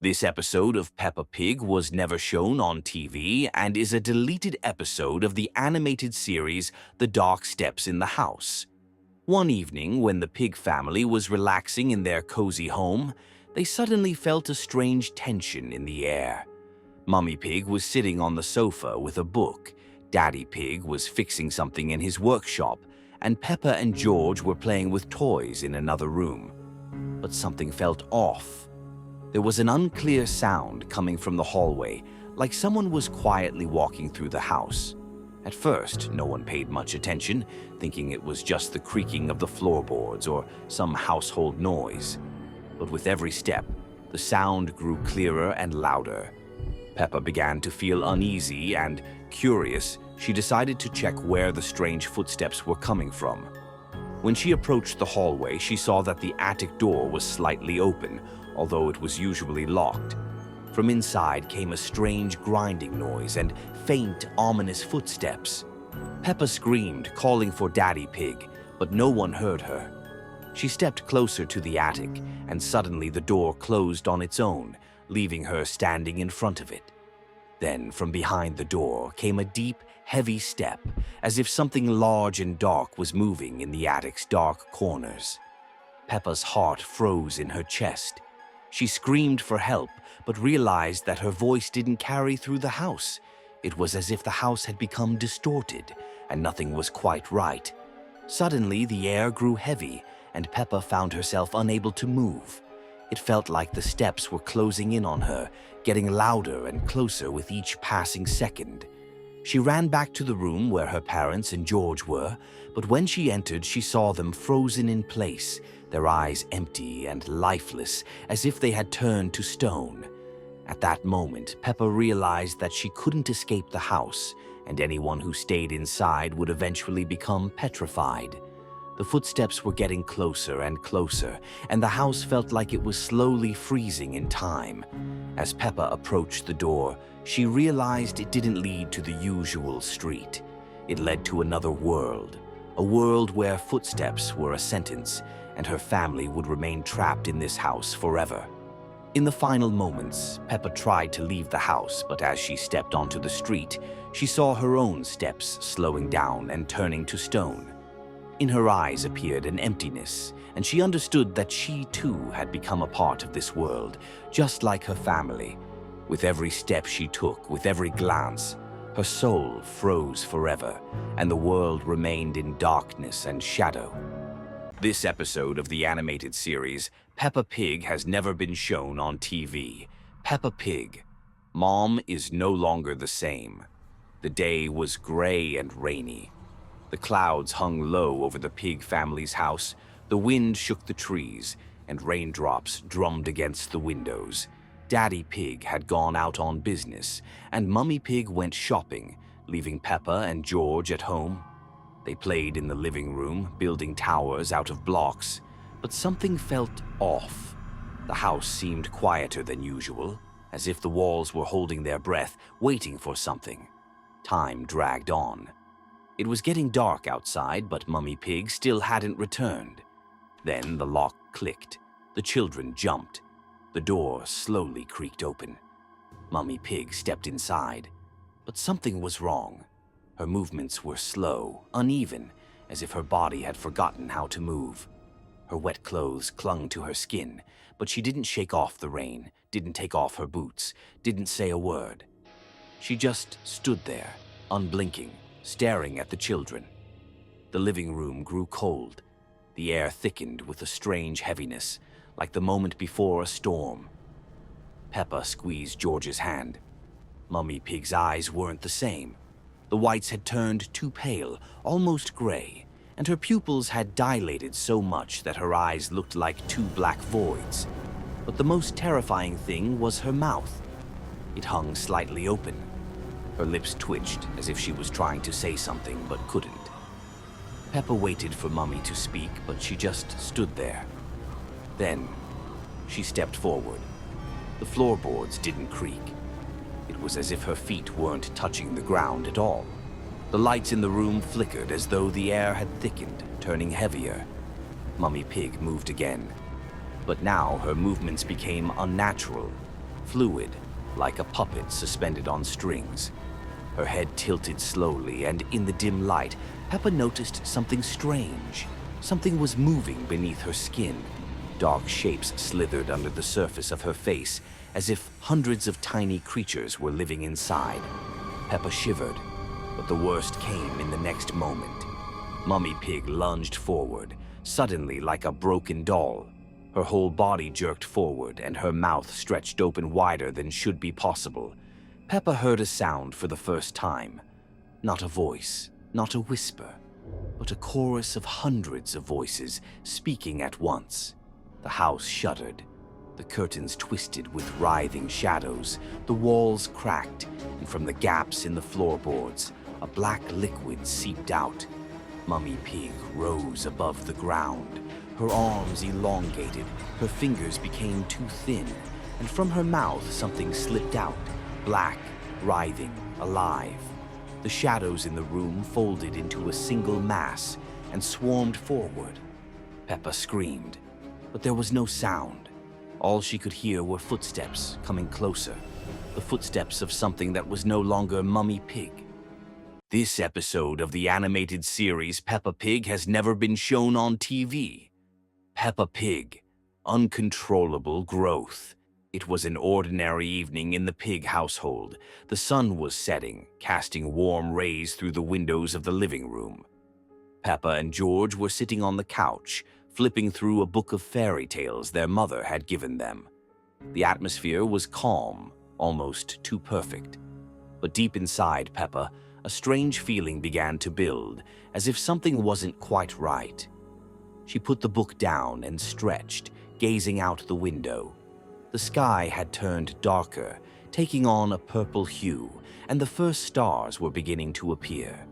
This episode of Peppa Pig was never shown on TV and is a deleted episode of the animated series The Dark Steps in the House. One evening, when the pig family was relaxing in their cozy home, they suddenly felt a strange tension in the air. Mummy Pig was sitting on the sofa with a book, Daddy Pig was fixing something in his workshop, and Peppa and George were playing with toys in another room. But something felt off. There was an unclear sound coming from the hallway, like someone was quietly walking through the house. At first, no one paid much attention, thinking it was just the creaking of the floorboards or some household noise. But with every step, the sound grew clearer and louder. Peppa began to feel uneasy and, curious, she decided to check where the strange footsteps were coming from. When she approached the hallway, she saw that the attic door was slightly open, although it was usually locked. From inside came a strange grinding noise and faint, ominous footsteps. Peppa screamed, calling for Daddy Pig, but no one heard her. She stepped closer to the attic, and suddenly the door closed on its own, leaving her standing in front of it. Then, from behind the door, came a deep, heavy step, as if something large and dark was moving in the attic's dark corners. Peppa's heart froze in her chest. She screamed for help, but realized that her voice didn't carry through the house. It was as if the house had become distorted, and nothing was quite right. Suddenly, the air grew heavy, and Peppa found herself unable to move. It felt like the steps were closing in on her, getting louder and closer with each passing second. She ran back to the room where her parents and George were, but when she entered, she saw them frozen in place, their eyes empty and lifeless, as if they had turned to stone. At that moment, Peppa realized that she couldn't escape the house, and anyone who stayed inside would eventually become petrified. The footsteps were getting closer and closer, and the house felt like it was slowly freezing in time. As Peppa approached the door, she realized it didn't lead to the usual street. It led to another world, a world where footsteps were a sentence, and her family would remain trapped in this house forever. In the final moments, Peppa tried to leave the house, but as she stepped onto the street, she saw her own steps slowing down and turning to stone. In her eyes appeared an emptiness, and she understood that she too had become a part of this world, just like her family. With every step she took, with every glance, her soul froze forever, and the world remained in darkness and shadow. This episode of the animated series, Peppa Pig, has never been shown on TV. Peppa Pig. Mom is no longer the same. The day was gray and rainy. The clouds hung low over the pig family's house, the wind shook the trees, and raindrops drummed against the windows. Daddy Pig had gone out on business, and Mummy Pig went shopping, leaving Peppa and George at home. They played in the living room, building towers out of blocks, but something felt off. The house seemed quieter than usual, as if the walls were holding their breath, waiting for something. Time dragged on. It was getting dark outside, but Mummy Pig still hadn't returned. Then the lock clicked. The children jumped. The door slowly creaked open. Mummy Pig stepped inside, but something was wrong. Her movements were slow, uneven, as if her body had forgotten how to move. Her wet clothes clung to her skin, but she didn't shake off the rain, didn't take off her boots, didn't say a word. She just stood there, unblinking, staring at the children. The living room grew cold. The air thickened with a strange heaviness, like the moment before a storm. Peppa squeezed George's hand. Mummy Pig's eyes weren't the same. The whites had turned too pale, almost gray, and her pupils had dilated so much that her eyes looked like two black voids. But the most terrifying thing was her mouth. It hung slightly open. Her lips twitched as if she was trying to say something but couldn't. Peppa waited for Mummy to speak, but she just stood there. Then, she stepped forward. The floorboards didn't creak. It was as if her feet weren't touching the ground at all. The lights in the room flickered as though the air had thickened, turning heavier. Mummy Pig moved again. But now her movements became unnatural. fluid, like a puppet suspended on strings. Her head tilted slowly, and in the dim light, Peppa noticed something strange. Something was moving beneath her skin. Dark shapes slithered under the surface of her face, as if hundreds of tiny creatures were living inside. Peppa shivered, but the worst came in the next moment. Mummy Pig lunged forward, suddenly like a broken doll. Her whole body jerked forward, and her mouth stretched open wider than should be possible. Peppa heard a sound for the first time. Not a voice, not a whisper, but a chorus of hundreds of voices speaking at once. The house shuddered. The curtains twisted with writhing shadows. The walls cracked, and from the gaps in the floorboards, a black liquid seeped out. Mummy Pig rose above the ground. Her arms elongated, her fingers became too thin, and from her mouth something slipped out, black, writhing, alive. The shadows in the room folded into a single mass and swarmed forward. Peppa screamed, but there was no sound. All she could hear were footsteps coming closer, the footsteps of something that was no longer Mummy Pig. This episode of the animated series Peppa Pig has never been shown on TV. Peppa Pig, Uncontrollable Growth. It was an ordinary evening in the Pig household. The sun was setting, casting warm rays through the windows of the living room. Peppa and George were sitting on the couch, flipping through a book of fairy tales their mother had given them. The atmosphere was calm, almost too perfect. But deep inside Peppa, a strange feeling began to build, as if something wasn't quite right. She put the book down and stretched, gazing out the window. The sky had turned darker, taking on a purple hue, and the first stars were beginning to appear.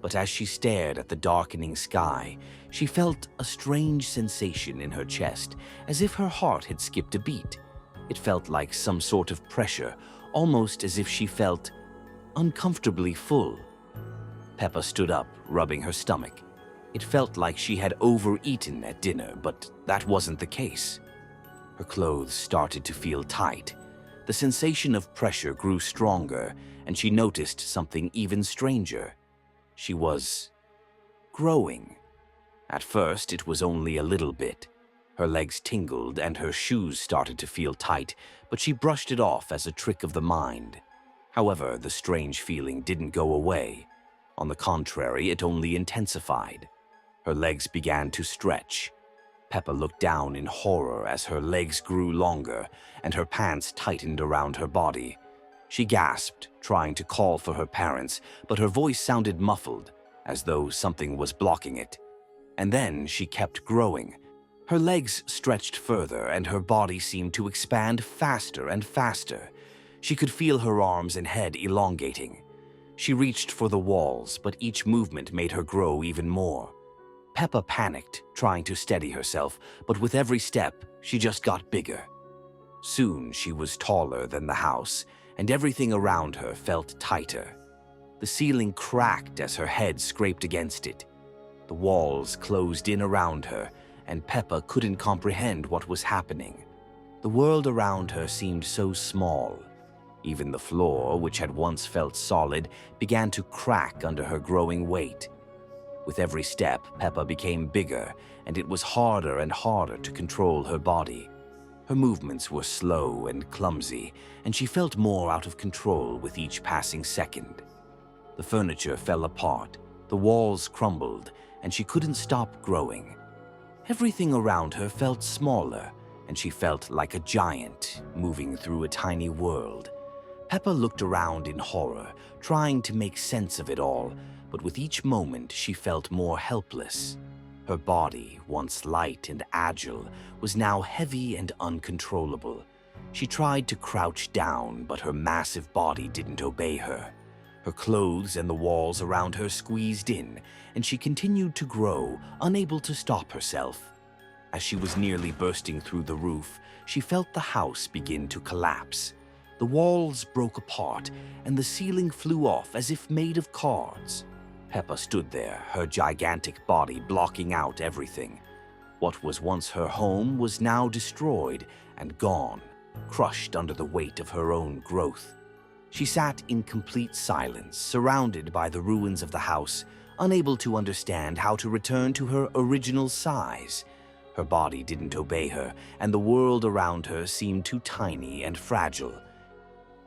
But as she stared at the darkening sky, she felt a strange sensation in her chest, as if her heart had skipped a beat. It felt like some sort of pressure, almost as if she felt uncomfortably full. Peppa stood up, rubbing her stomach. It felt like she had overeaten at dinner, but that wasn't the case. Her clothes started to feel tight. The sensation of pressure grew stronger, and she noticed something even stranger. She was growing. At first, it was only a little bit. Her legs tingled and her shoes started to feel tight, but she brushed it off as a trick of the mind. However, the strange feeling didn't go away. On the contrary, it only intensified. Her legs began to stretch. Peppa looked down in horror as her legs grew longer and her pants tightened around her body. She gasped, trying to call for her parents, but her voice sounded muffled, as though something was blocking it. And then she kept growing. Her legs stretched further and her body seemed to expand faster and faster. She could feel her arms and head elongating. She reached for the walls, but each movement made her grow even more. Peppa panicked, trying to steady herself, but with every step, she just got bigger. Soon she was taller than the house, and everything around her felt tighter. The ceiling cracked as her head scraped against it. The walls closed in around her, and Peppa couldn't comprehend what was happening. The world around her seemed so small. Even the floor, which had once felt solid, began to crack under her growing weight. With every step, Peppa became bigger, and it was harder and harder to control her body. Her movements were slow and clumsy, and she felt more out of control with each passing second. The furniture fell apart, the walls crumbled, and she couldn't stop growing. Everything around her felt smaller, and she felt like a giant moving through a tiny world. Peppa looked around in horror, trying to make sense of it all, but with each moment she felt more helpless. Her body, once light and agile, was now heavy and uncontrollable. She tried to crouch down, but her massive body didn't obey her. Her clothes and the walls around her squeezed in, and she continued to grow, unable to stop herself. As she was nearly bursting through the roof, she felt the house begin to collapse. The walls broke apart, and the ceiling flew off as if made of cards. Peppa stood there, her gigantic body blocking out everything. What was once her home was now destroyed and gone, crushed under the weight of her own growth. She sat in complete silence, surrounded by the ruins of the house, unable to understand how to return to her original size. Her body didn't obey her, and the world around her seemed too tiny and fragile.